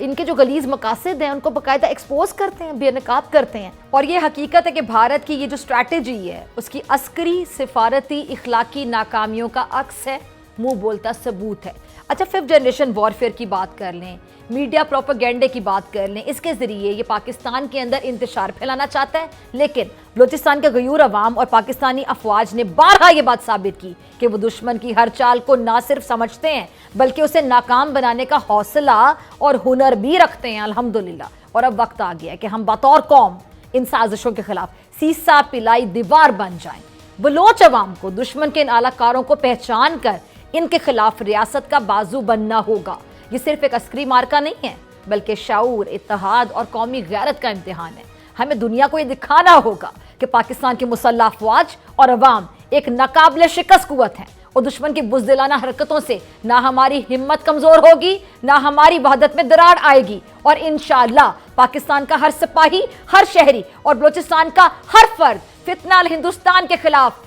ان کے جو غلیظ مقاصد ہیں ان کو باقاعدہ ایکسپوز کرتے ہیں, بے نقاب کرتے ہیں. اور یہ حقیقت ہے کہ بھارت کی یہ جو اسٹریٹجی ہے اس کی عسکری, سفارتی, اخلاقی ناکامیوں کا عکس ہے, منہ بولتا ثبوت ہے. اچھا, 5th جنریشن وارفیئر کی بات کر لیں, میڈیا پروپیگنڈے کی بات کر لیں, اس کے ذریعے یہ پاکستان کے اندر انتشار پھیلانا چاہتا ہے. لیکن بلوچستان کے غیور عوام اور پاکستانی افواج نے بارہا یہ بات ثابت کی کہ وہ دشمن کی ہر چال کو نہ صرف سمجھتے ہیں بلکہ اسے ناکام بنانے کا حوصلہ اور ہنر بھی رکھتے ہیں, الحمدللہ. اور اب وقت آ گیا ہے کہ ہم بطور قوم ان سازشوں کے خلاف سیسا پلائی دیوار بن جائیں. بلوچ عوام کو دشمن کے ان اعلی کاروں کو پہچان کر ان کے خلاف ریاست کا بازو بننا ہوگا. یہ صرف ایک عسکری مارکہ نہیں ہے بلکہ شعور, اتحاد اور قومی غیرت کا امتحان ہے. ہمیں دنیا کو یہ دکھانا ہوگا کہ پاکستان کی مسلح افواج اور عوام ایک ناقابل شکست قوت ہیں, اور دشمن کی بزدلانہ حرکتوں سے نہ ہماری ہمت کمزور ہوگی نہ ہماری وحدت میں دراڑ آئے گی. اور انشاءاللہ پاکستان کا ہر سپاہی, ہر شہری اور بلوچستان کا ہر فرد فتنہ الہندوستان کے خلاف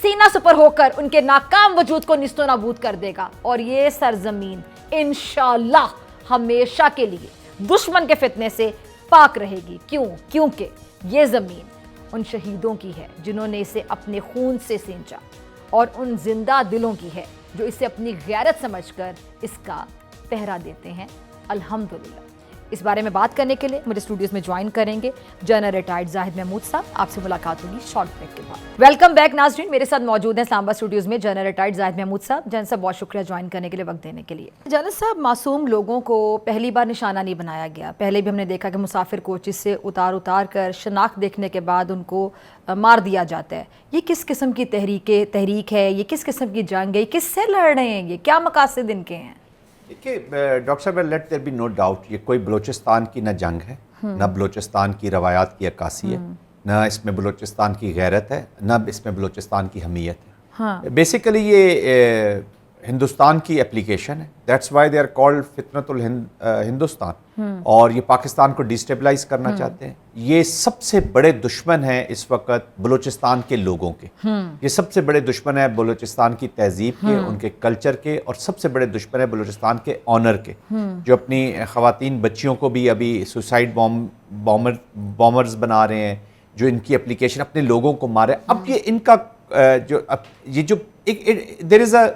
سینہ سپر ہو کر ان کے ناکام وجود کو نیست و نابود کر دے گا. اور یہ سرزمین انشاءاللہ ہمیشہ کے لیے دشمن کے فتنے سے پاک رہے گی. کیونکہ یہ زمین ان شہیدوں کی ہے جنہوں نے اسے اپنے خون سے سینچا, اور ان زندہ دلوں کی ہے جو اسے اپنی غیرت سمجھ کر اس کا پہرا دیتے ہیں, الحمدللہ. اس بارے میں بات کرنے کے لیے مجھے اسٹوڈیوز میں جوائن کریں گے جنرل ریٹائرڈ زاہد محمود صاحب. آپ سے ملاقات ہوگی شارٹ بریک کے بعد. ویلکم بیک ناظرین, میرے ساتھ موجود ہیں اسلام آباد اسٹوڈیوز میں جنرل ریٹائرڈ زاہد محمود صاحب. جنرل صاحب بہت شکریہ جوائن کرنے کے لیے, وقت دینے کے لیے. جنرل صاحب, معصوم لوگوں کو پہلی بار نشانہ نہیں بنایا گیا. پہلے بھی ہم نے دیکھا کہ مسافر کوچز سے اتار کر شناخت دیکھنے کے بعد ان کو مار دیا جاتا ہے. یہ کس قسم کی تحریک ہے, یہ کس قسم کی جنگ ہے, کس سے لڑ رہے ہیں, یہ کیا مقاصد ان کے ہیں؟ دیکھیے ڈاکٹر صاحب, let there be no doubt, یہ کوئی بلوچستان کی نہ جنگ ہے, نہ بلوچستان کی روایات کی عکاسی ہے, نہ اس میں بلوچستان کی غیرت ہے, نہ اس میں بلوچستان کی حمیت ہے. بیسیکلی یہ ہندوستان کی اپلیکیشن ہے. That's why they are called فتنۃ ہندوستان, اور یہ پاکستان کو ڈیسٹیبلائز کرنا چاہتے ہیں. یہ سب سے بڑے دشمن ہیں اس وقت بلوچستان کے لوگوں کے. یہ سب سے بڑے دشمن ہیں بلوچستان کی تہذیب کے, ان کے کلچر کے, اور سب سے بڑے دشمن ہیں بلوچستان کے آنر کے, جو اپنی خواتین بچیوں کو بھی ابھی سوسائڈ بامرز بنا رہے ہیں, جو ان کی اپلیکیشن اپنے لوگوں کو مارے. اب یہ ان کا جو there is a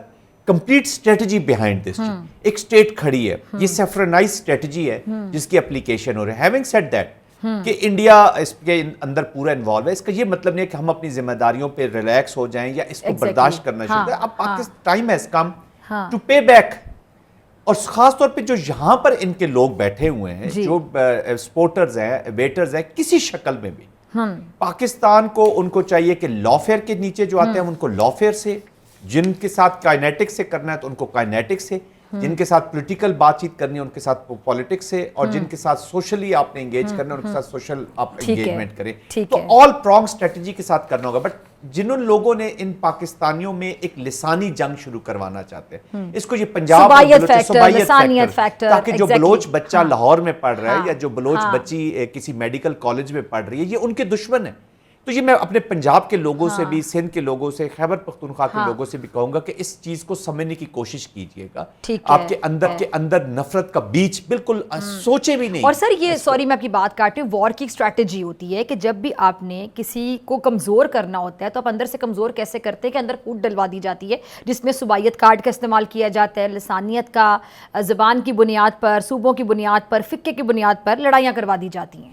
complete strategy behind this. ایک اسٹیٹ کھڑی ہے, یہ سیفرنائز اسٹریٹجی ہے جس کی اپلیکیشن ہو رہی ہے. ہیونگ سیڈ دیٹ کہ انڈیا اس کے اندر پورا انوالو ہے, اس کا یہ مطلب نہیں ہے کہ ہم اپنی ذمہ داریوں پہ ریلیکس ہو جائیں یا اس کو برداشت کرنا شروع کریں. اب Pakistan time has come to pay back. اور خاص طور پہ جو یہاں پر ان کے لوگ بیٹھے ہوئے ہیں, جو سپورٹرز ہیں, ویٹرز ہیں, کسی شکل میں بھی پاکستان کو, ان کو چاہیے کہ لافیئر کے نیچے جو آتے ہیں ان کو لافیئر سے, جن کے ساتھ کائنیٹک سے کرنا ہے تو ان کو کائنیٹک سے, جن کے ساتھ پولیٹیکل بات چیت کرنی ہے ان کے ساتھ پولیٹکس سے, اور جن کے ساتھ سوشلی آپ نے انگیج کرنا ہے ان کے ساتھ سوشل آپ انگیجمنٹ کریں. تو آل پرونگ اسٹریٹجی کے ساتھ کرنا ہوگا. بٹ جنہوں لوگوں نے ان پاکستانیوں میں ایک لسانی جنگ شروع کروانا چاہتے ہیں, اس کو یہ پنجاب صبائیت فیکٹر, تاکہ جو بلوچ بچہ لاہور میں پڑھ رہا ہے یا جو بلوچ بچی کسی میڈیکل کالج میں پڑھ رہی ہے, یہ ان کے دشمن ہیں. تو یہ میں اپنے پنجاب کے لوگوں سے بھی, سندھ کے لوگوں سے, خیبر پختونخوا کے لوگوں سے بھی کہوں گا کہ اس چیز کو سمجھنے کی کوشش کیجئے گا. آپ کے اندر نفرت کا بیچ بالکل سوچے بھی نہیں. اور سر یہ سوری میں آپ کی بات کاٹ رہی ہوں, وار کی اسٹریٹجی ہوتی ہے کہ جب بھی آپ نے کسی کو کمزور کرنا ہوتا ہے تو آپ اندر سے کمزور کیسے کرتے ہیں کہ اندر پھوٹ ڈلوا دی جاتی ہے, جس میں صوبائیت کارڈ کا استعمال کیا جاتا ہے, لسانیت کا, زبان کی بنیاد پر, صوبوں کی بنیاد پر, فقہ کی بنیاد پر لڑائیاں کروا دی جاتی ہیں.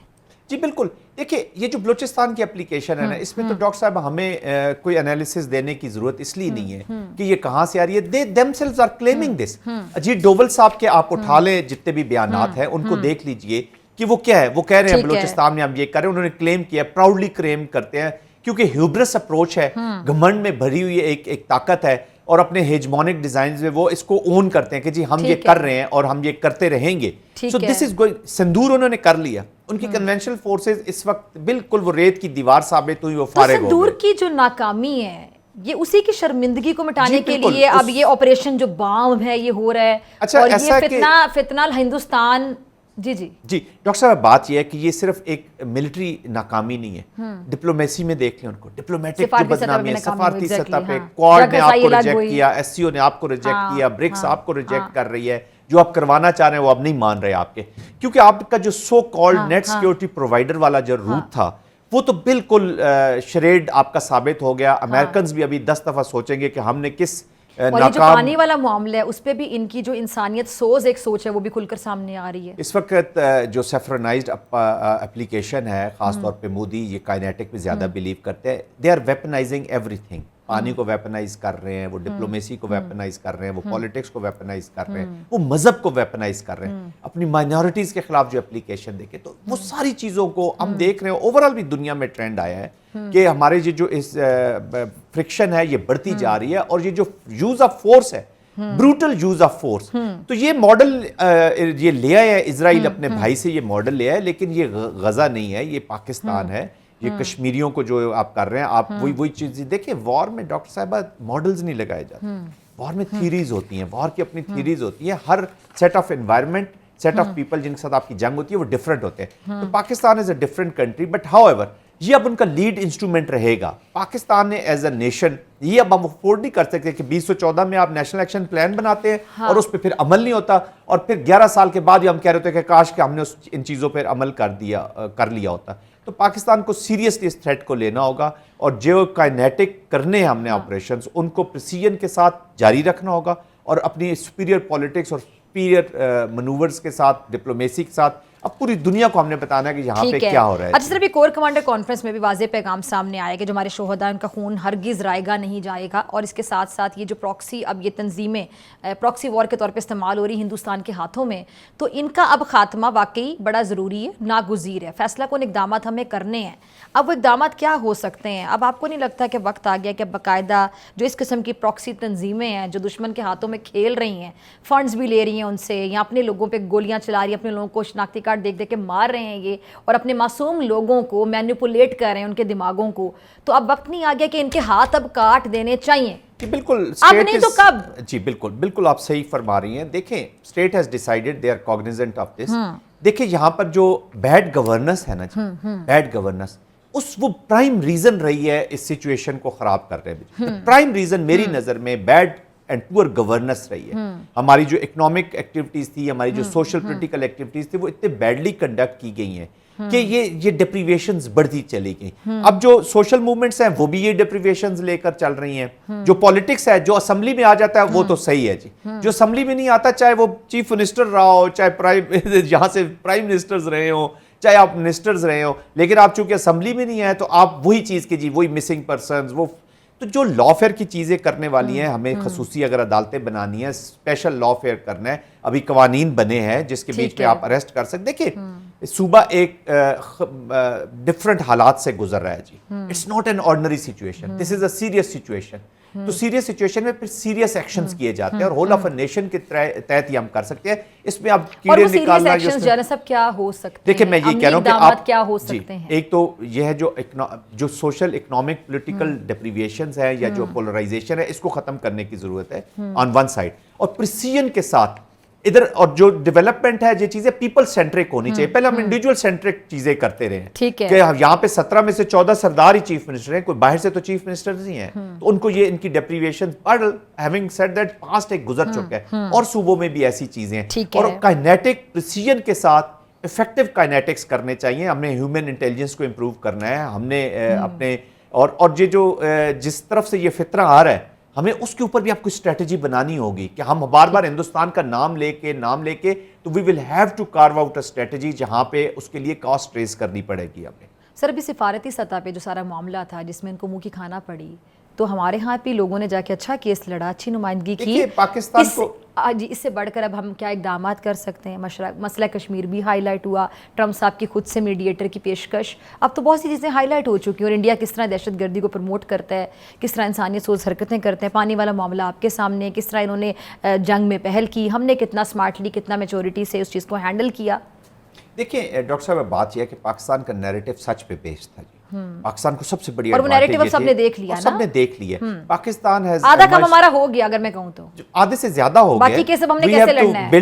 جی بالکل. دیکھیں یہ جو بلوچستان کی اپلیکیشن ہے نا, اس میں تو ڈاکٹر صاحب ہمیں کوئی انالیسس دینے کی ضرورت اس لیے نہیں ہے کہ یہ کہاں سے آ رہی ہے. they themselves are claiming this. Ajit double صاحب کے آپ اٹھا لیں جتنے بھی بیانات ہیں, ان کو دیکھ لیجئے کہ وہ کیا ہے. وہ کہہ رہے ہیں بلوچستان میں ہم یہ کر رہے ہیں, انہوں نے کلیم کیا, پراؤڈلی کلیم کرتے ہیں, کیونکہ ہیوبرس اپروچ ہے, گھمنڈ میں بھری ہوئی ایک طاقت ہے, اور اپنے ہیجمونک ڈیزائنز میں وہ اس کو اون کرتے ہیں کہ جی ہم یہ کر رہے ہیں اور ہم یہ کرتے رہیں گے. سو دس از گوئنگ. سندور انہوں نے کر لیا, ان کی کنونشنل فورسز اس وقت بالکل وہ ریت کی دیوار ثابت ہوئی, وہ فارغ ہو گئے. سندور کی جو ناکامی ہے یہ اسی کی شرمندگی کو مٹانے کے لیے اب یہ آپریشن جو بام ہے یہ ہو رہا ہے, اور یہ فتنہ الہندوستان. جی ڈاکٹر صاحب بات یہ ہے کہ یہ صرف ایک ملٹری ناکامی نہیں ہے, ڈپلومیسی میں دیکھ لیں ان کو, ڈپلومیٹک جو بدنامی ہے سفارتی سطح پہ, کوارڈ نے آپ کو ریجیکٹ کیا, ایس سی او نے آپ کو ریجیکٹ کیا, برکس آپ کو ریجیکٹ کر رہی ہے, جو آپ کروانا چاہ رہے ہیں وہ اب نہیں مان رہے آپ کے, کیونکہ آپ کا جو so called net security provider والا جو روٹ تھا وہ تو بالکل شریڈ آپ کا ثابت ہو گیا. امریکنز بھی ابھی 10 دفعہ سوچیں گے کہ ہم نے کس اور یہ جو پانی والا معاملہ ہے اس پہ بھی ان کی جو انسانیت سوز ایک سوچ ہے وہ بھی کھل کر سامنے آ رہی ہے. اس وقت جو سیفرنائزڈ اپلیکیشن ہے, خاص طور پہ مودی یہ کائنیٹک پہ زیادہ بلیو کرتے ہیں. دے آر ویپنائزنگ ایوری تھنگ. پانی کو ویپنائز کر رہے ہیں, وہ ڈپلومیسی کو ویپنائز کر رہے ہیں, وہ پالیٹکس کو ویپنائز کر رہے ہیں, وہ مذہب کو ویپنائز کر رہے ہیں, اپنی مائنورٹیز کے خلاف جو اپلیکیشن دیکھیں تو وہ ساری چیزوں کو ہم دیکھ رہے ہیں. اوورال بھی دنیا میں ٹرینڈ آیا ہے کہ ہمارے جو اس فرکشن ہے یہ بڑھتی جا رہی ہے, اور یہ جو یوز آف فورس ہے, بروٹل یوز آف فورس, تو یہ ماڈل یہ لے آیا ہے اسرائیل اپنے بھائی سے, یہ ماڈل لے آیا ہے, لیکن یہ غزہ نہیں ہے, یہ پاکستان ہے. یہ کشمیریوں کو جو آپ کر رہے ہیں, آپ وہی چیز دیکھیں. وار میں ڈاکٹر صاحبہ ماڈلز نہیں لگائے جاتے, وار میں تھیریز ہوتی ہیں, وار کی اپنی تھیریز ہوتی ہیں. ہر set of environment, set of people جن کے ساتھ آپ کی جنگ ہوتی ہے وہ ڈفرنٹ ہوتے ہیں. تو Pakistan is a different country, but however ایور یہ اب ان کا لیڈ انسٹرومنٹ رہے گا. پاکستان نے ایز اے نیشن یہ اب ہم افورڈ نہیں کر سکتے کہ 2014 میں آپ نیشنل ایکشن پلان بناتے ہیں اور اس پہ پھر عمل نہیں ہوتا, اور پھر 11 سال کے بعد ہم کہہ رہے ہوتے ہیں کہ کاش کہ ہم نے ان چیزوں پر عمل کر لیا ہوتا. تو پاکستان کو سیریسلی اس تھریٹ کو لینا ہوگا, اور جو کائنیٹک کرنے ہم نے آپریشنز ان کو پریسیجن کے ساتھ جاری رکھنا ہوگا, اور اپنی سپیریئر پالیٹکس اور سپیریئر منورز کے ساتھ, ڈپلومیسی کے ساتھ اب پوری دنیا کو ہم نے بتانا ہے کہ یہاں پہ کیا ہو رہا ہے. اچھا سر, ابھی کور کمانڈر کانفرنس میں بھی واضح پیغام سامنے آیا کہ جو ہمارے شہداء ان کا خون ہرگز رائے گا نہیں جائے گا, اور اس کے ساتھ ساتھ یہ جو پراکسی اب یہ تنظیمیں پراکسی وار کے طور پہ استعمال ہو رہی ہندوستان کے ہاتھوں میں, تو ان کا اب خاتمہ واقعی بڑا ضروری ہے, ناگزیر ہے. فیصلہ کن اقدامات ہمیں کرنے ہیں. اب وہ اقدامات کیا ہو سکتے ہیں؟ اب آپ کو نہیں لگتا کہ وقت آ گیا کہ باقاعدہ جو اس قسم کی پراکسی تنظیمیں ہیں جو دشمن کے ہاتھوں میں کھیل رہی ہیں, فنڈز بھی لے رہی ہیں ان سے, یا اپنے لوگوں پہ گولیاں چلا رہی ہیں, اپنے لوگوں کو شناختی کارڈ دیکھ کے مار رہے ہیں یہ, اور اپنے معصوم لوگوں کو مینیپولیٹ کر رہے ہیں, ان کے دماغوں کو, تو اب وقت نہیں آ گیا کہ ان کے ہاتھ اب کاٹ دینے چاہیے؟ بالکل, اب نہیں تو کب؟ جی بالکل آپ صحیح فرما رہی ہیں. دیکھیں state has decided, they are cognizant of this. دیکھیں یہاں پر جو بیڈ گورننس ہے نا جی, بیڈ گورننس وہ پرائم ریزن رہی ہے اس سچویشن کو خراب کر رہے ہیں. پرائم ریزن میری نظر میں بیڈ اینڈ پور گورننس رہی ہے. ہماری جو اکنامک ایکٹیویٹیز تھی, ہماری جو سوشل پولیٹیکل ایکٹیویٹیز تھی, وہ اتنے بیڈلی کنڈکٹ کی گئی ہیں کہ یہ ڈپریویشنز بڑھتی چلی گئیں. اب جو سوشل موومنٹس ہیں وہ بھی یہ ڈپریویشنز لے کر چل رہی ہیں. جو پولیٹکس ہے, جو اسمبلی میں آ جاتا ہے وہ تو صحیح ہے جی, جو اسمبلی میں نہیں آتا, چاہے وہ چیف منسٹر رہا ہو, چاہے یہاں سے پرائم منسٹرز رہے ہوں, چاہے آپ منسٹرز رہے ہوں, لیکن آپ چونکہ اسمبلی میں نہیں آئے تو آپ وہی چیز کے جی وہی مسنگ پرسنز, وہ تو جو لا فیئر کی چیزیں کرنے والی ہیں, ہمیں خصوصی اگر عدالتیں بنانی ہیں, اسپیشل لا فیئر کرنا ہے, ابھی قوانین بنے ہیں جس کے بیچ میں آپ اریسٹ کر سکتے. دیکھیں صوبہ ایک ڈفرنٹ حالات سے گزر رہا ہے جی. It's not an ordinary situation, this is a serious situation. تو سیریس سچویشن میں پھر سیریس ایکشنز کیے جاتے ہیں, اور ہول آف اے نیشن کے تحت ہی ہم کر سکتے ہیں. اس میں آپ کیڑے نکالنا, کیا ہو سکتے ہیں, دیکھیں میں یہ کہہ رہا ہوں کہ آپ کیا ہو سکتے ہیں. ایک تو یہ ہے جو سوشل اکنامک پولیٹیکل ڈپریویشنز ہیں یا جو پولرائزیشن ہے, اس کو ختم کرنے کی ضرورت ہے آن ون سائڈ, اور پریسیجن کے ساتھ ادھر, اور جو ڈیولپمنٹ ہے یہ چیزیں پیپل سینٹرک ہونی چاہیے. پہلے ہم انڈیویجول سینٹرک چیزیں کرتے رہے ہیں کہ یہاں پہ 17 میں سے 14 سردار ہی چیف منسٹر ہیں, کوئی باہر سے تو چیف منسٹرز ہی ہیں, تو ان کو یہ ان کی deprivation, having said that past ایک گزر چکا ہے, اور صوبوں میں بھی ایسی چیزیں ہیں. اور کائنیٹک پریسیجن کے ساتھ افیکٹو کائنیٹکس کرنے چاہیے. ہم نے ہیومن انٹیلیجنس کو امپروو کرنا ہے, ہم نے اپنے اور یہ جو جس طرف سے یہ فطرہ آ رہا ہے, ہمیں اس کے اوپر بھی آپ کو اسٹریٹجی بنانی ہوگی کہ ہم بار بار ہندوستان کا نام لے کے تو وی ول ہیو ٹو کارو آؤٹ اے اسٹریٹجی جہاں پہ اس کے لیے کاسٹ ریز کرنی پڑے گی ہمیں. سر ابھی سفارتی سطح پہ جو سارا معاملہ تھا جس میں ان کو منہ کی کھانا پڑی, تو ہمارے ہاں بھی لوگوں نے جا کے اچھا کیس لڑا, اچھی نمائندگی کی. پاکستان کو جی اس سے بڑھ کر اب ہم کیا اقدامات کر سکتے ہیں؟ مسئلہ کشمیر بھی ہائی لائٹ ہوا, ٹرمپ صاحب کی خود سے میڈیٹر کی پیشکش, اب تو بہت سی چیزیں ہائی لائٹ ہو چکی ہیں, اور انڈیا کس طرح دہشت گردی کو پروموٹ کرتا ہے, کس طرح انسانیت سوز حرکتیں کرتے ہیں. پانی والا معاملہ آپ کے سامنے, کس طرح انہوں نے جنگ میں پہل کی, ہم نے کتنا اسمارٹلی, کتنا میچورٹی سے اس چیز کو ہینڈل کیا. دیکھیں ڈاکٹر صاحب, بات یہ ہے کہ پاکستان کا نیریٹو سچ پہ بیسڈ تھا جی. پاکستان کو سب سے بڑی اور وہ نیریٹو سب نے دیکھ لیا نا, سب نے دیکھ لیا. پاکستان ہے آدھا کام ہمارا ہو گیا, اگر میں کہوں تو آدھے سے زیادہ ہو گیا. باقی کیسب ہم نے کیسے لڑنا ہے,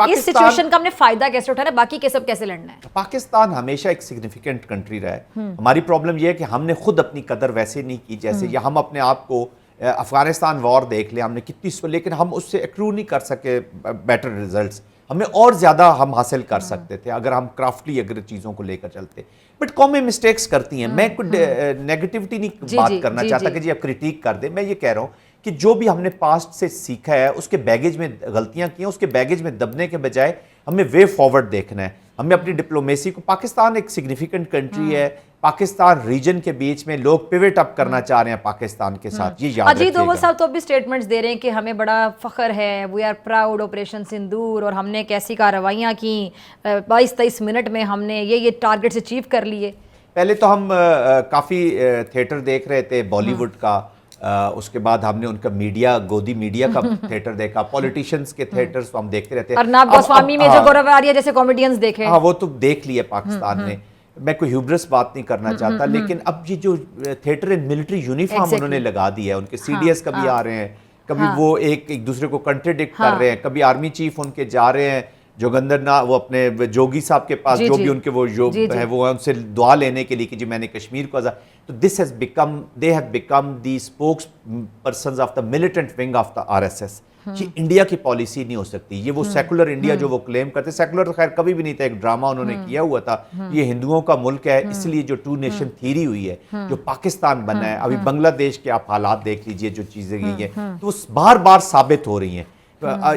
اس سچویشن کا ہم نے فائدہ کیسے اٹھانا ہے, باقی کیسب کیسے لڑنا ہے. پاکستان ہمیشہ ایک سگنیفیکنٹ کنٹری رہا ہے. ہماری پرابلم یہ ہے کہ ہم نے خود اپنی قدر ویسے نہیں کی جیسے, یا ہم اپنے آپ کو افغانستان وار دیکھ لیں ہم نے کتنی لیکن ہم اس سے ایکرو نہیں کر سکے بیٹر ریزلٹس. ہمیں اور زیادہ ہم حاصل کر سکتے تھے اگر ہم کرافٹلی اگر چیزوں کو لے کر چلتے. بٹ قومیں مسٹیکس کرتی ہیں. میں کوئی نیگیٹیوٹی نہیں بات کرنا چاہتا کہ جی آپ کرٹیک کر دیں. میں یہ کہہ رہا ہوں کہ جو بھی ہم نے پاسٹ سے سیکھا ہے اس کے بیگیج میں غلطیاں کی ہیں, اس کے بیگیج میں دبنے کے بجائے ہمیں وے فارورڈ دیکھنا ہے. ہمیں اپنی ڈپلومیسی کو, پاکستان ایک سگنیفیکنٹ کنٹری ہے, پاکستان ریجن کے بیچ میں لوگ پیوٹ اپ کرنا چاہ رہے ہیں پاکستان کے ساتھ, یہ یاد رکھیے گا. اجیت دوول صاحب تو ابھی سٹیٹمنٹس دے رہے ہیں کہ ہمیں بڑا فخر ہے, we are proud operation Sindoor, اور ہم نے کیسی کارروائیاں کی 22-23 منٹ میں ہم نے یہ ٹارگٹس اچیو کر لیے. پہلے تو ہم کافی تھیٹر دیکھ رہے تھے بالی ووڈ کا, اس کے بعد ہم نے ان کا میڈیا, گودی میڈیا کا تھیٹر دیکھا, پولیٹیشینز کے تھیٹرز ہم دیکھتے رہتے ہیں. ارناب گوسوامی میں جو گورو آریہ جیسے کامیڈینز دیکھے, ہاں وہ تو دیکھ لیے پاکستان نے. میں کوئی ہیوبرس بات نہیں کرنا چاہتا, لیکن اب یہ جو تھیٹر ملٹری یونیفارم انہوں نے لگا دیا ہے, ان کے سی ڈی ایس کبھی آ رہے ہیں, کبھی وہ ایک دوسرے کو کنٹریڈکٹ کر رہے ہیں, کبھی آرمی چیف ان کے جا رہے ہیں جوگندر نا وہ اپنے جوگی صاحب کے پاس جو بھی ان کے وہ جو ہے وہ ان سے دعا لینے کے لیے کہ جی میں نے کشمیر کو آزاد. تو this has become, they have become the spokespersons of the militant wing of the R S S. یہ انڈیا کی پالیسی نہیں ہو سکتی. یہ وہ سیکولر انڈیا جو وہ کلیم کرتے, سیکولر خیر کبھی بھی نہیں تھا, ایک ڈرامہ انہوں نے کیا ہوا تھا. یہ ہندوؤں کا ملک ہے, اس لیے جو ٹو نیشن تھیوری ہوئی ہے, جو پاکستان بنا ہے, ابھی بنگلہ دیش کے آپ حالات دیکھ لیجئے جو چیزیں گئی ہیں, تو وہ بار بار ثابت ہو رہی ہیں.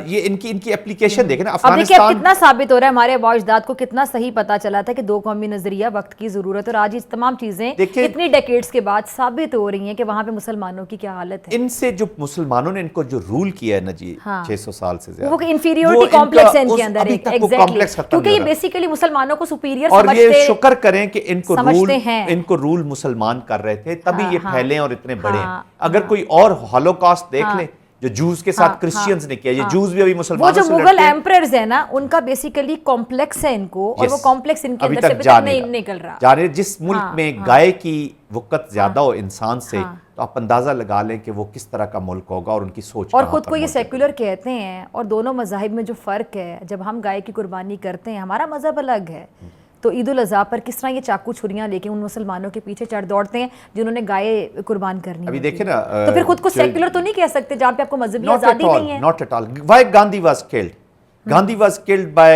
یہ ان کی اپلیکیشن دیکھیں نا. افغانستان کتنا ثابت ہو رہا ہے, ہمارے آباء اجداد کو کتنا صحیح پتا چلا تھا کہ دو قومی نظریہ وقت کی ضرورت ہے, اور آج یہ تمام چیزیں اتنی ڈیکیڈز کے بعد ثابت ہو رہی ہیں کہ وہاں پہ مسلمانوں کی کیا حالت ہے. ان سے جو مسلمانوں نے ان کو جو رول کیا ہے نا جی 600 سال سے زیادہ, وہ انفیریورٹی کمپلیکس ہے ان کے اندر ایگزیکٹلی, کیونکہ یہ بیسیکلی مسلمانوں کو سپیریئر سمجھتے ہیں. اور یہ شکر کریں کہ ان کو رول مسلمان کر رہے تھے, تبھی یہ پھیلے اور اتنے بڑے ہیں. اگر کوئی اور ہولوکاسٹ دیکھ لیں جو جوز کے ساتھ کرسچینز نے کیا, یہ جوز بھی ابھی مسلمانوں سے لڑتے ہیں. وہ جو مغل ایمپررز ہیں نا, ان کا بیسیکلی کمپلیکس ہے ان کو, اور وہ کمپلیکس ان کے اندر سے نہیں نکل رہا. جانے جس ملک میں گائے کی وقت زیادہ ہو انسان سے, تو آپ اندازہ لگا لیں کہ وہ کس طرح کا ملک ہوگا اور ان کی سوچ. اور خود کو یہ سیکولر کہتے ہیں, اور دونوں مذاہب میں جو فرق ہے, جب ہم گائے کی قربانی کرتے ہیں, ہمارا مذہب الگ ہے, تو عید الاضحیٰ پر کس طرح یہ چاقو چھریاں لے کے ان مسلمانوں کے پیچھے چڑھ دوڑتے ہیں جنہوں نے گائے قربان کرنی. ابھی دیکھیں نا, تو پھر خود کو سیکولر تو نہیں کہہ سکتے جہاں پہ آپ کو مذہبی آزادی نہیں ہے. Not at all. Why Gandhi was killed? Gandhi was killed by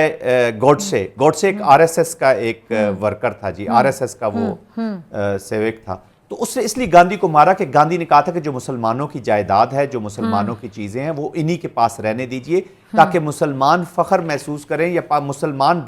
Godse. Godse ایک آر ایس ایس کا ایک ورکر تھا جی, آر ایس ایس کا وہ سیوک تھا. تو اس سے اس لیے گاندھی کو مارا کہ گاندھی نے کہا تھا کہ جو مسلمانوں کی جائیداد ہے, جو مسلمانوں کی چیزیں ہیں, وہ انہی کے پاس رہنے دیجئے, تاکہ مسلمان فخر محسوس کریں یا مسلمان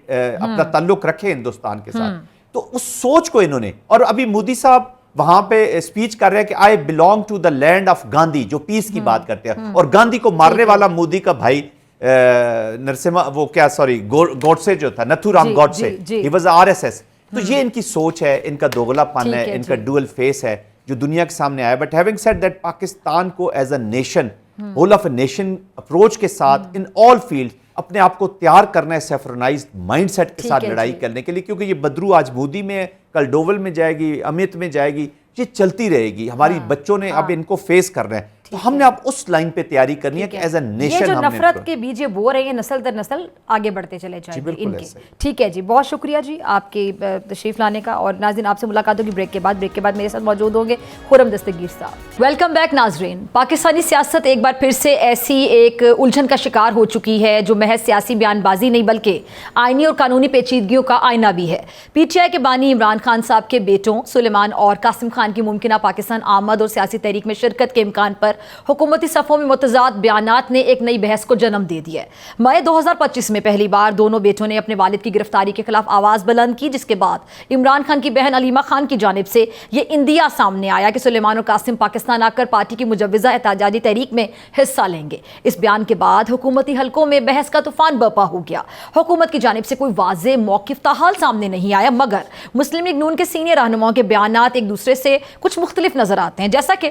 اپنا تعلق رکھیں ہندوستان کے ساتھ. تو اس سوچ کو انہوں نے, اور ابھی مودی صاحب وہاں پہ اسپیچ کر رہے ہیں کہ I belong to the land of Gandhi, جو پیس کی بات کرتے ہیں, اور گاندھی کو مارنے والا مودی کا بھائی نرسمہا وہ کیا سوری گوڈسے جو تھا, Nathu Ram Godse, he was R S S. تو یہ ان کی سوچ ہے, ان کا دوغلا پن ہے, ان کا ڈوئل فیس ہے جو دنیا کے سامنے آیا. But having said that, Pakistan کو as a nation, whole of a nation approach کے ساتھ ان آل فیلڈ اپنے آپ کو تیار کرنا ہے سیفرنائزڈ مائنڈ سیٹ کے ساتھ لڑائی کرنے کے لیے. کیونکہ یہ بدرو آج مودی میں ہے, کل ڈوول میں جائے گی, امیت میں جائے گی, یہ چلتی رہے گی. ہماری بچوں نے اب ان کو فیس کرنا ہے, تو ہم نے اب اس لائن پہ تیاری کرنی ہے کہ ایز اے نیشن یہ جو نفرت کے بیج یہ بو رہے ہیں, نسل در نسل آگے بڑھتے چلے جائیں گے ان کے. ٹھیک ہے جی, بہت شکریہ جی آپ کے تشریف لانے کا. اور ناظرین آپ سے ملاقات ہوگی بریک کے بعد میرے ساتھ موجود ہوں گے خرم دستگیر صاحب. ویلکم بیک ناظرین. پاکستانی سیاست ایک بار پھر سے ایسی ایک الجھن کا شکار ہو چکی ہے جو محض سیاسی بیان بازی نہیں بلکہ آئینی اور قانونی پیچیدگیوں کا آئینہ بھی ہے. پی ٹی آئی کے بانی عمران خان صاحب کے بیٹوں سلیمان اور قاسم خان کی ممکنہ پاکستان آمد اور سیاسی تحریک میں شرکت کے امکان پر حکومتی صفوں میں متضاد بیانات نے ایک نئی بحث کو جنم دے دیا ہے. مئی 2025 میں پہلی بار دونوں بیٹوں نے اپنے والد کی گرفتاری کے خلاف آواز بلند کی, جس کے بعد عمران خان کی بہن علیمہ خان کی جانب سے یہ اندیا سامنے آیا کہ سلیمان اور قاسم پاکستان آ کر پارٹی کی مجوزہ احتجاجی تحریک میں حصہ لیں گے. اس بیان کے بعد حکومتی حلقوں میں بحث کا طوفان برپا ہو گیا. حکومت کی جانب سے کوئی واضح موقف تاحال سامنے نہیں آیا, مگر مسلم لیگ نون کے سینئر رہنماؤں کے بیانات ایک دوسرے سے کچھ مختلف نظر آتے ہیں. جیسا کہ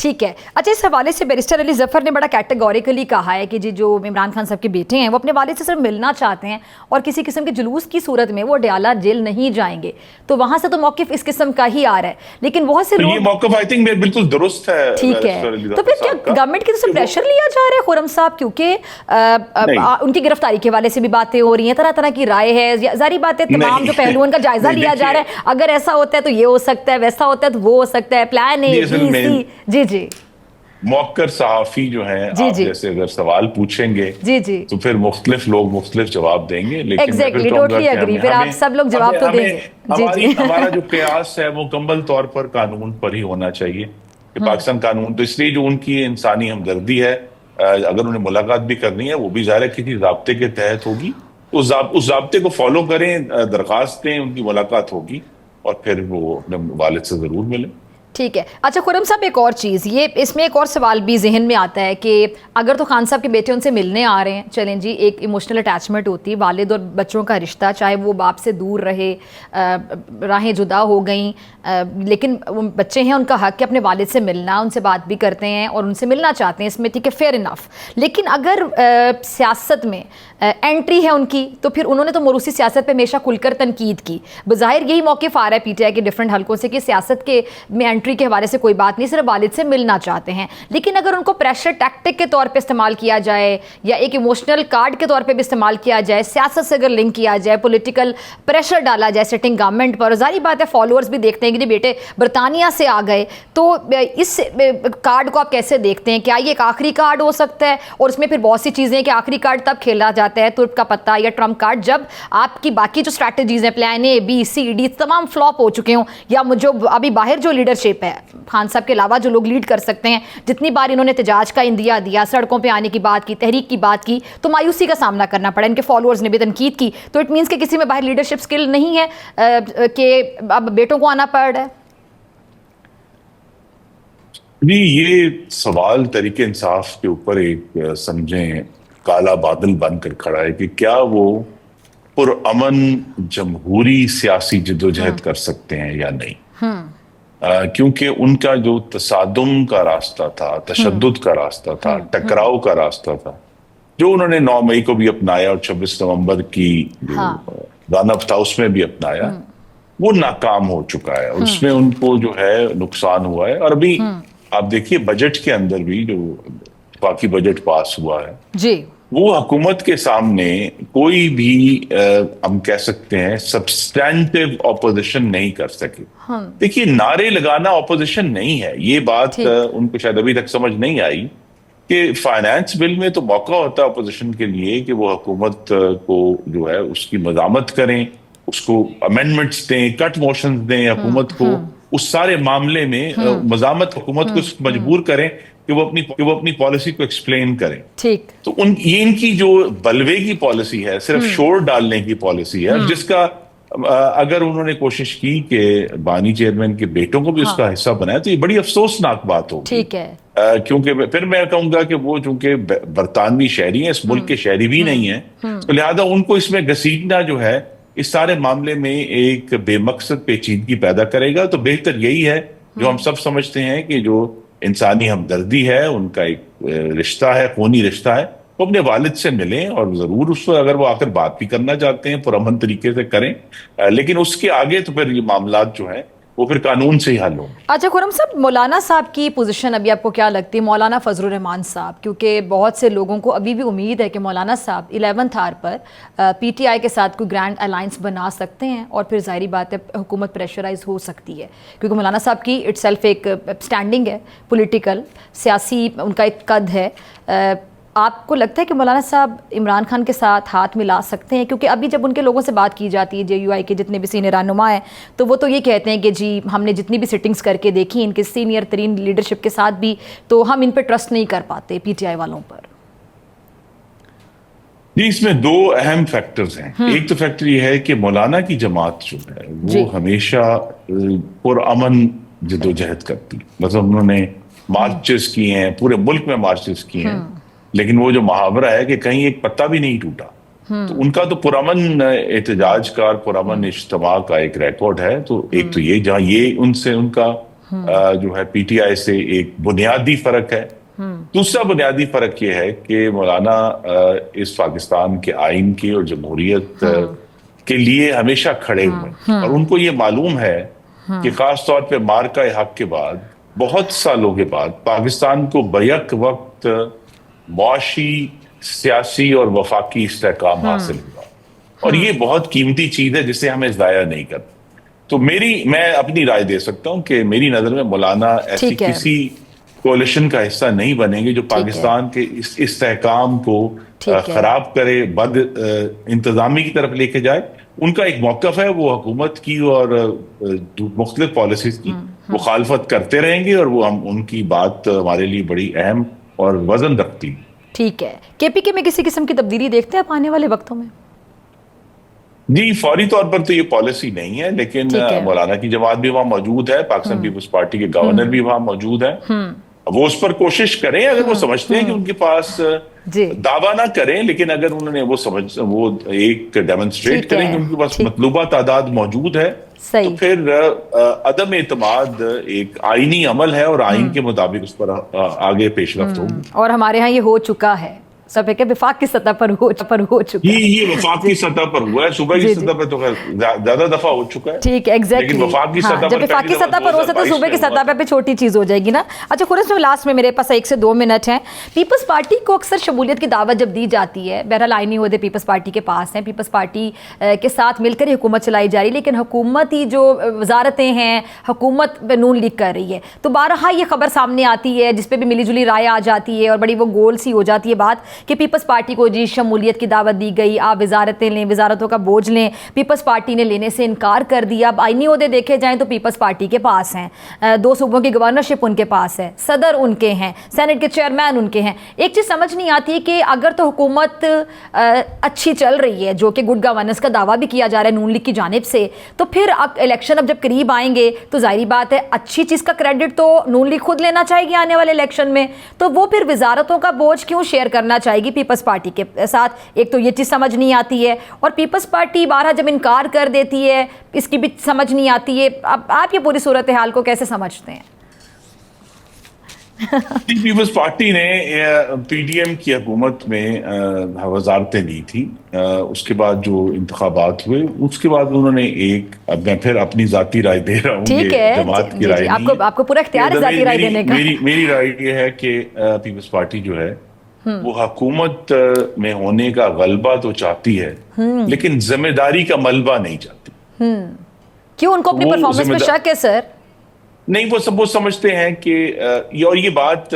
ٹھیک ہے. اچھا, اس حوالے سے بیرسٹر علی ظفر نے بڑا کیٹیگوریکلی کہا ہے کہ جی جو عمران خان صاحب کے بیٹے ہیں وہ اپنے والد سے صرف ملنا چاہتے ہیں اور کسی قسم کے جلوس کی صورت میں وہ ڈیالہ جیل نہیں جائیں گے. تو وہاں سے تو موقف اس قسم کا ہی آ رہا ہے, لیکن بہت سے لوگ, یہ موقف آئی تھنک بالکل درست ہے. ٹھیک ہے, تو پھر کیا گورنمنٹ کی طرف سے پریشر لیا جا رہا ہے خرم صاحب, کیونکہ ان کی گرفتاری کے حوالے سے بھی باتیں ہو رہی ہیں, طرح طرح کی رائے ہے, ظاہری بات ہے تمام جو پہلوؤں کا جائزہ لیا جا رہا ہے, اگر ایسا ہوتا ہے تو یہ ہو سکتا ہے, ویسا ہوتا ہے تو وہ ہو سکتا ہے, پلان اے بی سی. جی جی, موقر صحافی جو ہیں آپ جیسے اگر سوال پوچھیں گے تو پھر مختلف لوگ مختلف جواب دیں گے, لیکن پھر آپ سب لوگ جواب تو دیں گے. ہمارا جو قیاس ہے وہ مکمل طور پر قانون پر ہی ہونا چاہیے کہ پاکستان قانون, تو اس لیے جو ان کی انسانی ہمدردی ہے, اگر انہیں ملاقات بھی کرنی ہے وہ بھی ظاہر ہے کسی ضابطے کے تحت ہوگی, اس ضابطے کو فالو کریں, درخواست دیں, ان کی ملاقات ہوگی اور پھر وہ اپنے والد سے ضرور ملیں. ٹھیک ہے. اچھا خرم صاحب, ایک اور چیز, یہ اس میں ایک اور سوال بھی ذہن میں آتا ہے کہ اگر تو خان صاحب کے بیٹے ان سے ملنے آ رہے ہیں, چلیں جی ایک ایموشنل اٹیچمنٹ ہوتی ہے, والد اور بچوں کا رشتہ, چاہے وہ باپ سے دور رہے, راہیں جدا ہو گئیں, لیکن بچے ہیں, ان کا حق ہے اپنے والد سے ملنا, ان سے بات بھی کرتے ہیں اور ان سے ملنا چاہتے ہیں, اس میں ٹھیک ہے, فیئر انف. لیکن اگر سیاست میں انٹری ہے ان کی, تو پھر انہوں نے تو موروثی سیاست پہ ہمیشہ کھل کر تنقید کی. بظاہر یہی موقف آ رہا ہے پی ٹی آئی کے ڈفرینٹ حلقوں سے کہ سیاست کے میں انٹری کے حوالے سے کوئی بات نہیں, صرف والد سے ملنا چاہتے ہیں. لیکن اگر ان کو پریشر ٹیکٹک کے طور پہ استعمال کیا جائے یا ایک ایموشنل کارڈ کے طور پہ بھی استعمال کیا جائے, سیاست سے اگر لنک کیا جائے, پولیٹیکل پریشر ڈالا جائے سٹنگ گورنمنٹ پر, ظاہری بات ہے فالوورز بھی دیکھتے ہیں کہ بیٹے برطانیہ سے آ گئے, تو اس کارڈ کو آپ کیسے دیکھتے ہیں؟ کیا یہ ایک آخری کارڈ ہو سکتا ہے؟ اور اس میں پھر بہت سی چیزیں کہ آخری کارڈ تب کھیلا جاتا ہے ترک کا پتہ یا ٹرمپ کارڈ جب آپ کی باقی جو اسٹریٹجیز ہیں, پلان اے بی سی ڈی, تمام فلاپ ہو چکے ہوں, یا جو ابھی باہر جو لیڈرشپ ہے خان صاحب کے علاوہ جو لوگ لیڈ کر سکتے ہیں, جتنی بار انہوں نے احتجاج کا اندیا دیا, سڑکوں پہ آنے کی بات کی, تحریک کی بات کی, تو مایوسی کا سامنا کرنا پڑا. ان کے فالوورز نے بھی تنقید کی, تو اٹ مینس کہ کسی میں باہر لیڈرشپ سکل نہیں ہے کہ اب بیٹوں کو آنا پڑ رہا ہے. جی, یہ سوال تحریک انصاف کے اوپر ایک سمجھیں کالا بادل بن کر کھڑا ہے کہ کیا وہ پرامن جمہوری سیاسی جدوجہد کر سکتے ہیں یا نہیں. کیونکہ ان کا جو تصادم کا راستہ تھا, تشدد کا راستہ تھا, ٹکراؤ کا راستہ تھا, جو انہوں نے 9 مئی کو بھی اپنایا اور 26 نومبر کی رن اپ تھا اس میں بھی اپنایا, وہ ناکام ہو چکا ہے. اس میں ان کو جو ہے نقصان ہوا ہے. اور ابھی آپ دیکھیے بجٹ کے اندر بھی جو باقی بجٹ پاس ہوا ہے جی, وہ حکومت کے سامنے کوئی بھی ہم کہہ سکتے ہیں سبسٹینٹیو اپوزیشن نہیں کر سکے. دیکھیے نعرے لگانا اپوزیشن نہیں ہے, یہ بات ان کو شاید ابھی تک سمجھ نہیں آئی کہ فائنانس بل میں تو موقع ہوتا ہے اپوزیشن کے لیے کہ وہ حکومت کو جو ہے اس کی مذمت کریں, اس کو امینڈمنٹس دیں, کٹ موشنز دیں, حکومت کو اس سارے معاملے میں مذمت حکومت کو مجبور کریں کہ وہ اپنی پالیسی کو ایکسپلین کریں. ٹھیک, تو یہ ان کی جو بلوے کی پالیسی ہے, صرف شور ڈالنے کی پالیسی ہے, جس کا اگر انہوں نے کوشش کی کہ بانی چیئرمین کے بیٹوں کو بھی اس کا حصہ بنایا تو یہ بڑی افسوسناک بات ہوگی. ٹھیک ہے, کیونکہ پھر میں کہوں گا کہ وہ چونکہ برطانوی شہری ہیں, اس ملک کے شہری بھی نہیں ہیں, تو لہذا ان کو اس میں گھسیٹنا جو ہے اس سارے معاملے میں ایک بے مقصد پیچیدگی پیدا کرے گا. تو بہتر یہی ہے جو ہم سب سمجھتے ہیں کہ جو انسانی ہمدردی ہے, ان کا ایک رشتہ ہے, خونی رشتہ ہے, وہ اپنے والد سے ملیں اور ضرور اس کو اگر وہ آ کر بات بھی کرنا چاہتے ہیں پرامن طریقے سے کریں, لیکن اس کے آگے تو پھر یہ معاملات جو ہیں وہ پھر قانون سے ہی حل ہوں. اچھا خرم صاحب, مولانا صاحب کی پوزیشن ابھی آپ کو کیا لگتی ہے, مولانا فضل الرحمان صاحب, کیونکہ بہت سے لوگوں کو ابھی بھی امید ہے کہ مولانا صاحب 11 are per P T I کے ساتھ کوئی گرینڈ الائنس بنا سکتے ہیں اور پھر ظاہری بات ہے حکومت پریشرائز ہو سکتی ہے, کیونکہ مولانا صاحب کی اٹ سیلف ایک اسٹینڈنگ ہے, پولیٹیکل سیاسی ان کا ایک قد ہے. آپ کو لگتا ہے کہ مولانا صاحب عمران خان کے ساتھ ہاتھ ملا سکتے ہیں؟ کیونکہ ابھی جب ان کے لوگوں سے بات کی جاتی ہے, جے یو آئی کے جتنے بھی سینئر رہنما ہیں, تو وہ تو یہ کہتے ہیں کہ جی ہم نے جتنی بھی سٹنگز کر کے دیکھی ان کے سینئر ترین لیڈرشپ کے ساتھ بھی, تو ہم ان پہ ٹرسٹ نہیں کر پاتے پی ٹی آئی والوں پر. جی, اس میں 2 اہم فیکٹرز ہیں. ایک تو فیکٹر یہ ہے کہ مولانا کی جماعت جو ہے وہ ہمیشہ پرامن جدوجہد کرتی, مطلب انہوں نے مارچز کیے ہیں, پورے ملک میں مارچز کیے ہیں, لیکن وہ جو محاورہ ہے کہ کہیں ایک پتا بھی نہیں ٹوٹا, تو ان کا تو پرامن احتجاج کا, پرامن اجتماع کا ایک ریکارڈ ہے. تو ایک تو یہ جہاں یہ ان سے ان کا جو ہے پی ٹی آئی سے ایک بنیادی فرق ہے. دوسرا بنیادی فرق یہ ہے کہ مولانا اس پاکستان کے آئین کی اور جمہوریت کے لیے ہمیشہ کھڑے ہوئے اور ان کو یہ معلوم ہے کہ خاص طور پہ مارکہ حق کے بعد بہت سالوں کے بعد پاکستان کو بیک وقت معاشی سیاسی اور وفاقی استحکام حاصل ہوا اور یہ بہت قیمتی چیز ہے جسے ہمیں ضائع نہیں کرنا. تو میں اپنی رائے دے سکتا ہوں کہ میری نظر میں مولانا ایسی کسی کولیشن کا حصہ نہیں بنیں گے جو پاکستان کے اس استحکام کو خراب کرے, بد انتظامی کی طرف لے کے جائے. ان کا ایک موقف ہے, وہ حکومت کی اور مختلف پالیسیز کی مخالفت کرتے رہیں گے اور وہ ان کی بات ہمارے لیے بڑی اہم اور وزن رکھتی. ٹھیک ہے, کے پی کے میں کسی قسم کی تبدیلی دیکھتے ہیں آپ آنے والے وقتوں میں؟ جی فوری طور پر تو یہ پالیسی نہیں ہے, لیکن مولانا کی جماعت بھی وہاں موجود ہے, پاکستان پیپلز پارٹی کے گورنر بھی وہاں موجود ہیں. وہ اس پر کوشش کریں اگر وہ سمجھتے ہیں کہ ان کے پاس دعویٰ نہ کریں, لیکن اگر انہوں نے وہ ایک ڈیمونسٹریٹ کریں کہ ان کے پاس مطلوبہ تعداد موجود ہے تو پھر عدم اعتماد ایک آئینی عمل ہے اور آئین کے مطابق اس پر آگے پیش رفت ہوگی. اور ہمارے ہاں یہ ہو چکا ہے, سب ہے کہ وفاق کی سطح پر ہو چکا ہے. یہ وفاق کی سطح پر ہوا ہے, صوبہ کی سطح پر تو زیادہ دفعہ ہو چکا ہے. ٹھیک ہے, ایگزیکٹلی. لیکن وفاق کی سطح پر جب وفاق کی سطح پر ہو سکتا ہے, صوبے کی سطح پہ چھوٹی چیز ہو جائے گی نا. اچھا خورشید, لاسٹ میں میرے پاس 1 سے 2 منٹ ہیں. پیپلز پارٹی کو اکثر شمولیت کی دعوت جب دی جاتی ہے, بہرحال آئینی عہدے پیپلز پارٹی کے پاس ہیں, پیپلز پارٹی کے ساتھ مل کر ہی حکومت چلائی جا رہی, لیکن حکومتی جو وزارتیں ہیں حکومت نون لیگ کر رہی ہے, تو بارہا یہ خبر سامنے آتی ہے جس پہ بھی ملی جلی رائے آ جاتی ہے اور بڑی وہ گول سی ہو جاتی ہے بات کہ پیپلز پارٹی کو جی شمولیت کی دعوت دی گئی, آپ وزارتیں لیں, وزارتوں کا بوجھ لیں. پیپلز پارٹی نے لینے سے انکار کر دیا. اب آئینی عہدے دیکھے جائیں تو پیپلز پارٹی کے پاس ہیں, 2 صوبوں کی گورنرشپ ان کے پاس ہے, صدر ان کے ہیں, سینٹ کے چیئرمین ان کے ہیں. ایک چیز سمجھ نہیں آتی ہے کہ اگر تو حکومت اچھی چل رہی ہے, جو کہ گڈ گورننس کا دعویٰ بھی کیا جا رہا ہے نون لیگ کی جانب سے, تو پھر الیکشن اب جب قریب آئیں گے تو ظاہری بات ہے اچھی چیز کا کریڈٹ تو نون لیگ خود لینا چاہے گی آنے والے الیکشن میں, تو وہ پھر وزارتوں کا بوجھ کیوں شیئر کرنا چاہے گی پیپلز پارٹی کے ساتھ؟ ایک تو یہ چیز سمجھ نہیں آتی ہے, اور پیپلز پارٹی بارہ جب انکار کر دیتی ہے اس کی بھی سمجھ نہیں آتی ہے. اب آپ یہ پوری صورتحال کو کیسے سمجھتے ہیں؟ پیپلز پارٹی نے پی ڈی ایم کی حکومت میں وزارتیں دی تھی, اس کے بعد جو انتخابات ہوئے اس کے بعد انہوں نے ایک, اب میں پھر اپنی ذاتی رائے دے رہا ہوں, ٹھیک ہے, جماعت کی رائے نہیں, آپ کو پورا اختیار ہے ذاتی رائے دینے کا. میری رائے یہ ہے کہ پیپلز پارٹی جو ہے وہ حکومت میں ہونے کا غلبہ تو چاہتی ہے لیکن ذمہ داری کا ملبہ نہیں چاہتی. کیوں, ان کو اپنی پرفارمنس پہ شک ہے سر؟ نہیں, وہ سمجھتے ہیں کہ اور یہ بات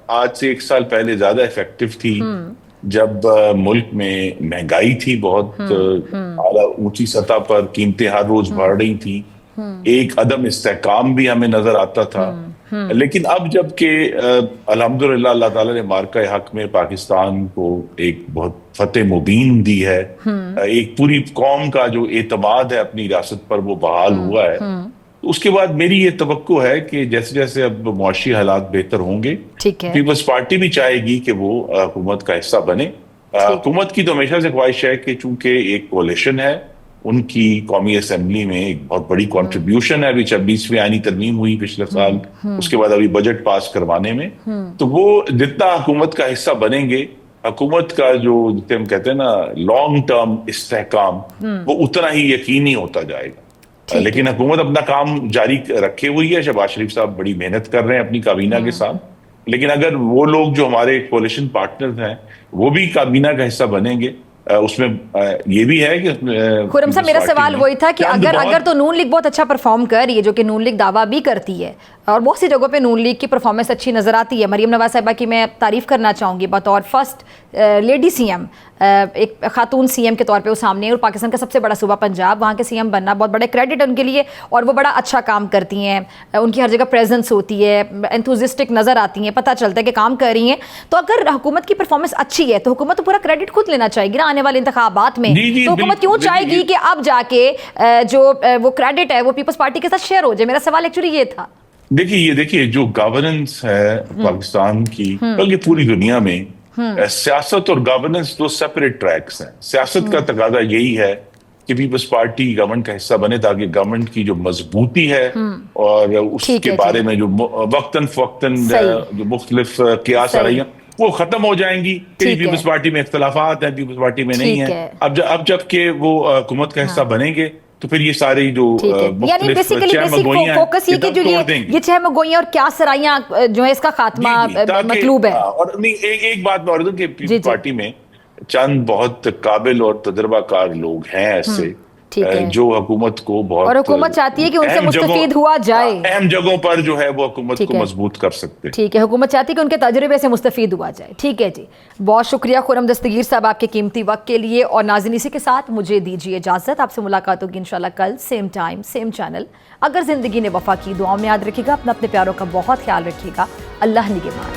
آج سے 1 سال پہلے زیادہ افیکٹو تھی جب ملک میں مہنگائی تھی بہت اعلیٰ اونچی سطح پر, قیمتیں ہر روز بڑھ رہی تھی, ایک عدم استحکام بھی ہمیں نظر آتا تھا. لیکن اب جب کہ الحمدللہ اللہ تعالیٰ نے مارکہ حق میں پاکستان کو ایک بہت فتح مبین دی ہے, ایک پوری قوم کا جو اعتماد ہے اپنی ریاست پر وہ بحال ہوا ہے, اس کے بعد میری یہ توقع ہے کہ جیسے جیسے اب معاشی حالات بہتر ہوں گے پیپلز پارٹی بھی چاہے گی کہ وہ حکومت کا حصہ بنے. حکومت کی تو ہمیشہ سے خواہش ہے کہ چونکہ ایک کولیشن ہے, ان کی قومی اسمبلی میں ایک بہت بڑی کنٹریبیوشن ہے, ابھی 26ویں آئینی ترمیم ہوئی پچھلے سال, اس کے بعد ابھی بجٹ پاس کروانے میں, تو وہ جتنا حکومت کا حصہ بنیں گے حکومت کا جو جسے ہم کہتے ہیں نا لانگ ٹرم استحکام وہ اتنا ہی یقینی ہوتا جائے گا. لیکن حکومت اپنا کام جاری رکھے ہوئی ہے, شہباز شریف صاحب بڑی محنت کر رہے ہیں اپنی کابینہ کے ساتھ, لیکن اگر وہ لوگ جو ہمارے کولیشن پارٹنرز ہیں وہ بھی کابینہ کا حصہ بنیں گے, اس میں یہ بھی ہے کہ خرم صاحب میرا سوال وہی تھا کہ اگر تو نون لیگ بہت اچھا پرفارم کر رہی ہے, جو کہ نون لیگ دعویٰ بھی کرتی ہے, اور بہت سی جگہوں پہ نون لیگ کی پرفارمنس اچھی نظر آتی ہے. مریم نواز صاحبہ کی میں تعریف کرنا چاہوں گی بطور فرسٹ لیڈی سی ایم, ایک خاتون سی ایم کے طور پہ وہ سامنے, اور پاکستان کا سب سے بڑا صوبہ پنجاب, وہاں کے سی ایم بننا بہت بڑا کریڈٹ ہے ان کے لیے, اور وہ بڑا اچھا کام کرتی ہیں, ان کی ہر جگہ پریزنس ہوتی ہے, انتھوزسٹک نظر آتی ہیں, پتہ چلتا ہے کہ کام کر رہی ہیں. تو اگر حکومت کی پرفارمنس اچھی ہے تو حکومت تو پورا کریڈٹ خود لینا چاہے گی نا آنے والے انتخابات میں, تو حکومت کیوں چاہے گی کہ اب جا کے جو وہ کریڈٹ ہے وہ پیپلز پارٹی کے ساتھ شیئر ہو جائے؟ میرا سوال ایکچولی یہ تھا. دیکھیے جو گورننس ہے پاکستان کی بلکہ پوری دنیا میں, سیاست اور گورننس 2 سیپریٹ ٹریکس ہیں. سیاست کا تقاضا یہی ہے کہ پیپلز پارٹی گورنمنٹ کا حصہ بنے تاکہ گورنمنٹ کی جو مضبوطی ہے اور اس کے بارے میں جو وقتاً فوقتاً جو مختلف قیاس آ رہی ہیں وہ ختم ہو جائیں گی. پیپلز پارٹی میں اختلافات ہیں, پیپلز پارٹی میں نہیں ہیں. اب جب کہ وہ حکومت کا حصہ بنیں گے تو پھر یہ ساری جو مختلف فوکس یہ کہ جو یہ چہم گوئیاں اور کیا سرائیاں جو ہے اس کا خاتمہ مطلوب ہے. اور ایک بات میں اور دوں کہ پیپلز پارٹی میں چند بہت قابل اور تجربہ کار لوگ ہیں ایسے جو حکومت کو بہت, اور حکومت چاہتی ہے کہ ان سے مستفید ہوا جائے, اہم جگہوں پر جو ہے وہ حکومت کو مضبوط کر سکتے. ٹھیک ہے, حکومت چاہتی ہے کہ ان کے تجربے سے مستفید ہوا جائے. ٹھیک ہے جی, بہت شکریہ خرم دستگیر صاحب آپ کے قیمتی وقت کے لیے. اور ناظرین اسی کے ساتھ مجھے دیجیے اجازت, آپ سے ملاقات ہوگی انشاءاللہ کل سیم ٹائم سیم چینل. اگر زندگی نے وفا کی, دعاؤں میں یاد رکھیے گا, اپنے پیاروں کا بہت خیال رکھیے گا. اللہ نگہبان.